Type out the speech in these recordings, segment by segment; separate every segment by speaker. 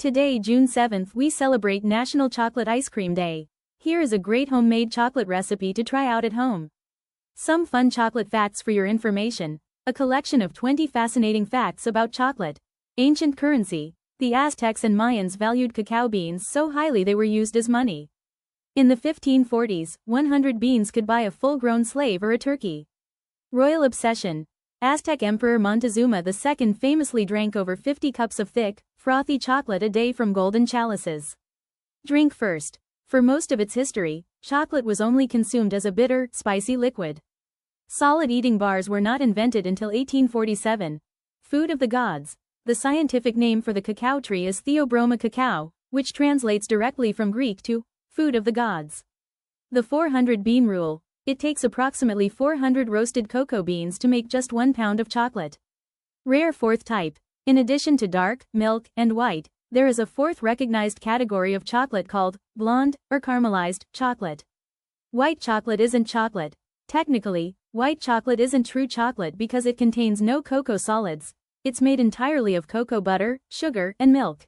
Speaker 1: Today, June 7th, we celebrate National Chocolate Ice Cream Day. Here is a great homemade chocolate recipe to try out at home. Some fun chocolate facts for your information. A collection of 20 fascinating facts about chocolate. Ancient currency. The Aztecs and Mayans valued cacao beans so highly they were used as money. In the 1540s, 100 beans could buy a full-grown slave or a turkey. Royal obsession. Aztec Emperor Montezuma II famously drank over 50 cups of thick, frothy chocolate a day from golden chalices. Drink first. For most of its history, chocolate was only consumed as a bitter, spicy liquid. Solid eating bars were not invented until 1847. Food of the gods. The scientific name for the cacao tree is Theobroma cacao, which translates directly from Greek to food of the gods. The 400 bean rule. It takes approximately 400 roasted cocoa beans to make just 1 pound of chocolate. Rare fourth type. In addition to dark, milk, and white, there is a fourth recognized category of chocolate called blonde or caramelized chocolate. White chocolate isn't chocolate. Technically, white chocolate isn't true chocolate because it contains no cocoa solids. It's made entirely of cocoa butter, sugar, and milk.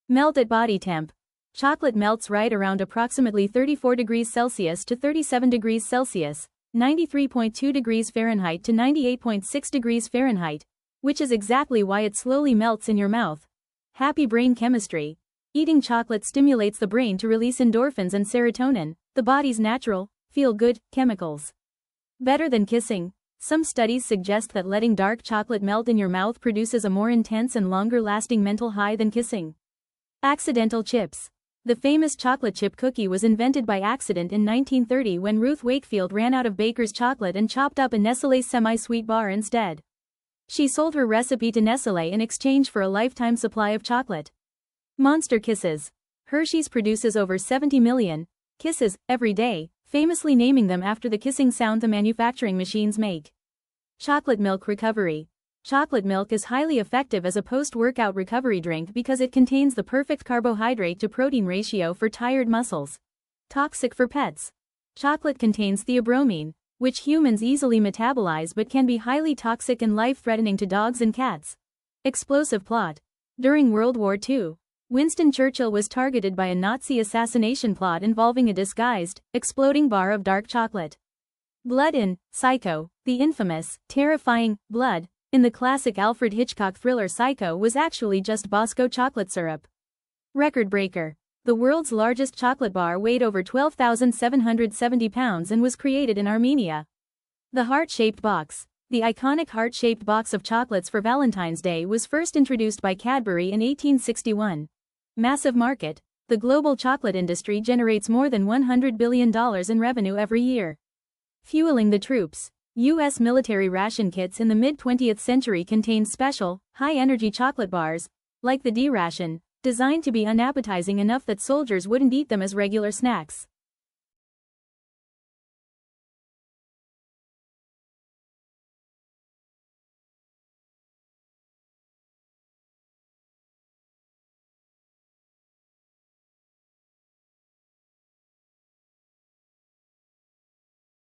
Speaker 1: Melt at body temp. Chocolate melts right around approximately 34 degrees Celsius to 37 degrees Celsius, 93.2 degrees Fahrenheit to 98.6 degrees Fahrenheit, which is exactly why it slowly melts in your mouth. Happy brain chemistry. Eating chocolate stimulates the brain to release endorphins and serotonin, the body's natural, feel-good chemicals. Better than kissing. Some studies suggest that letting dark chocolate melt in your mouth produces a more intense and longer-lasting mental high than kissing. Accidental chips. The famous chocolate chip cookie was invented by accident in 1930 when Ruth Wakefield ran out of Baker's chocolate and chopped up a Nestlé semi-sweet bar instead. She sold her recipe to Nestlé in exchange for a lifetime supply of chocolate. Monster kisses. Hershey's produces over 70 million kisses every day, famously naming them after the kissing sound the manufacturing machines make. Chocolate milk recovery. Chocolate milk is highly effective as a post-workout recovery drink because it contains the perfect carbohydrate to protein ratio for tired muscles. Toxic for pets. Chocolate contains theobromine, which humans easily metabolize but can be highly toxic and life-threatening to dogs and cats. Explosive plot. During World War II, Winston Churchill was targeted by a Nazi assassination plot involving a disguised, exploding bar of dark chocolate. Blood in Psycho. The infamous, terrifying blood in the classic Alfred Hitchcock thriller Psycho was actually just Bosco chocolate syrup. Record breaker. The world's largest chocolate bar weighed over 12,770 pounds and was created in Armenia. The heart-shaped box. The iconic heart-shaped box of chocolates for Valentine's Day was first introduced by Cadbury in 1861. Massive market. The global chocolate industry generates more than $100 billion in revenue every year. Fueling the troops. U.S. military ration kits in the mid-20th century contained special, high-energy chocolate bars, like the D-ration, designed to be unappetizing enough that soldiers wouldn't eat them as regular snacks.